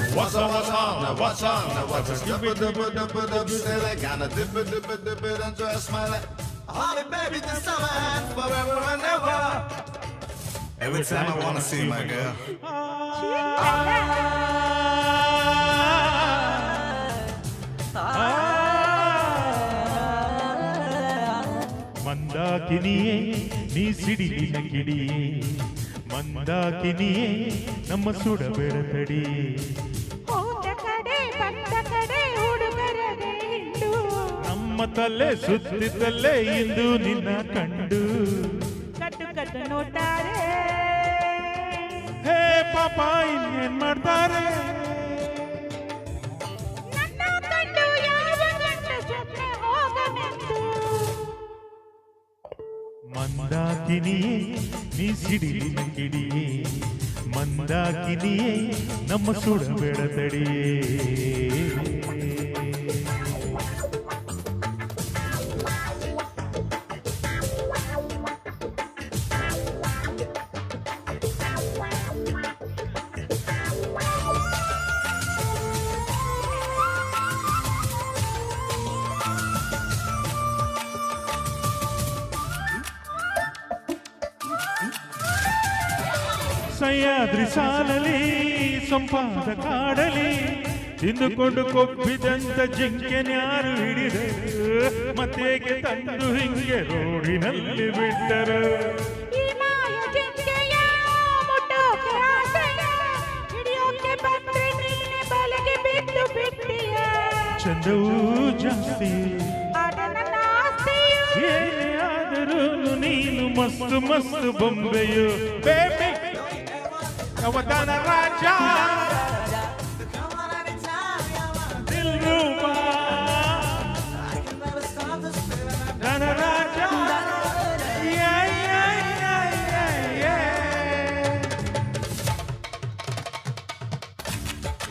What's up, what's on, now what's on, now what's up? Dip-a-dip-a-dip-a-dip, silly, gonna dip-a-dip-a-dip-a-dip and just smile it. Holly, baby, this summer and forever and ever. Every time I wanna see my girl. ಮಂದಾಕಿನಿಯೇ ನೀ ಸಿಡಿಲಿನ ಕಿಡಿಯೇ ಮಂದಾಕಿನಿಯೇ ನಮ್ಮ ಸುಡಬೇಡ ತಡಿ ಹೋದ ಕಡೆ ಬಂದ ಕಡೆ ಹುಡುಗರದೆ ಹಿಂಡು ನಮ್ಮ ತಲೆ ಸುತ್ತಿದ್ದಲ್ಲೇ ಇಂದು ನಿನ್ನ ಕಂಡು ಕಟ್ಟು ಕಟ್ಟು ನೋಡ್ತಾರೆ ಹೇ ಪಾಪ ಇನ್ನೇನ್ ಮಾಡ್ತಾರೆ ನನ್ನ ಕಂಡು ಯಾವ ಗಂಡ ಜೊತೆ ಹೋಗನೆಂದು ಮಂದಾಕಿನಿಯೇ ನೀ ಸಿಡಿಲಿನ ಕಿಡಿಯೇ ಮಂದಾಕಿನಿಯೇ ನಮ್ಮ ಸುಡಬೇಡ ತಡಿಯೇ ಸಹ್ಯಾದ್ರಿ ಸಾಲಲಿ ಸಂಪಾದ ಕಾಡಲಿ ತಿಂದುಕೊಂಡು ಕೊಬ್ಬಿದಂತ ಜಿಂಕೆನ್ಯಾರು ಹಿಡಿದರು ಮತ್ತೆಗೆ ತಂದು ಹಿಂಗೆ ರೋಡಿನಲ್ಲಿ ಬಿಟ್ಟರು ಈ ಮಾಯ ಜಿಂಕೆಯ ಮುಟ್ಟೋಕೆ ಆಸೆಯ ಹಿಡಿಯೋಕೆ ಬಂದ್ರೆ ನೀನೆ ಬಲೆಗೆ ಬಿದ್ದು ಬಿಟ್ಟಿಯ ಚಂದವೂ ಜಾಸ್ತಿ ಆಟ ನನ್ನ ಆಸ್ತಿಯು ಏನೇ ಆದರೂ ನೀನು ಮಸ್ತು ಮಸ್ತು ಬೊಂಬೆಯು baby ಅವತಾನ Raja ದಿಲ್ರುಬಾ Dhanaraja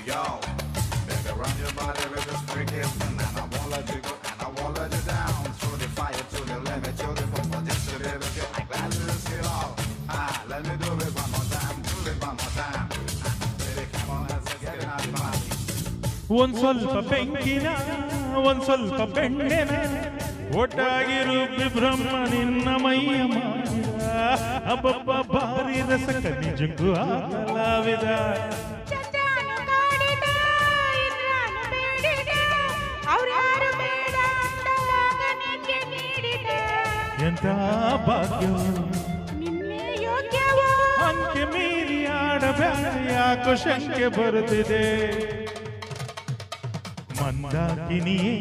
Yo, baby, run your body with the streak is and I won't let you go and I won't let you down. Through the fire to the limit, to the bumper, just a little bit. I'm glad to see it all. Let me do it one more time, do it one more time. Baby, come on, let's get it out of my ಒಂದ್ ಸ್ವಲ್ಪ ಬೆಂಕಿನ ಒಂದ್ ಸ್ವಲ್ಪ ಬೆಣ್ಣೆನ ಒಟ್ಟಾಗಿರು ಬ್ರಹ್ಮ ನಿನ್ನ ಮೈಯ ಮಾಡಿದ ಅಬ್ಬಬ್ಬ ಭಾರಿ ರಸಕ ನಿಜಕ್ಕೂ ಆಗಲಾವಿದ ಚಂದಾನು ಕಾಡಿದ ಇಂದ್ರಾನು ಬೇಡಿದ ಅವ್ರ್ಯಾರು ಬೇಡ ಅಂದಾಗ ನಿಂಗೆ ನೀಡಿದ ಎಂಥ ಭಾಗ್ಯವು ನಿನ್ನೆ ಯೋಗ್ಯವೋ ಅಂಕೆ ಮೀರಿ ಆಡಬೇಡ ಯಾಕೋ ಶಂಕೆ ಬರುತ್ತಿದೆ ಮಂದಾಕಿನಿಯೇ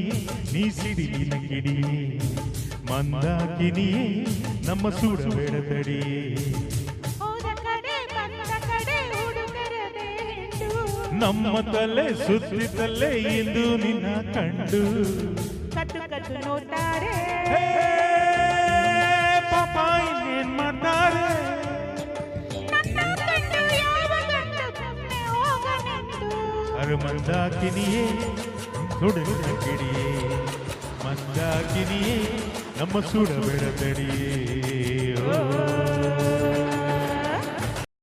ನೀ ಸಿಡಿಲಿನ ಕಿಡಿಯೇ ಮಂದಾಕಿನಿಯೇ ನಮ್ಮ ಸುಡಬೇಡ ತಡಿಯೇ ಹೋದ ಕಡೆ ಬಂದ ಕಡೆ ಹುಡುಗರದೆ ಹಿಂಡು ನಮ್ಮ ತಲೆ ಸುತ್ತಿದ್ದಲ್ಲೇ ಇಂದು ನಿನ್ನ ಕಂಡು ಕಟ್ಟು ಕಟ್ಟು ನೋಡ್ತಾರೆ ಹೇ ಪಾಪ ಇನ್ನೇನ್ ಮಾಡ್ತಾರೆ ನನ್ನ ಕಂಡು ಯಾವ ಗಂಡ ಸುಮ್ಮನೆ ಹೋಗನೆಂದು ಅರೆ ಮಂದಾಕಿನಿಯೇ ಸುಡಬೇಡ ಕಿಡಿಯೇ ಮಂದಾಕಿನಿಯೇ ನಮ್ಮ ಸುಡಬೇಡ ತಡಿಯೇ ಓ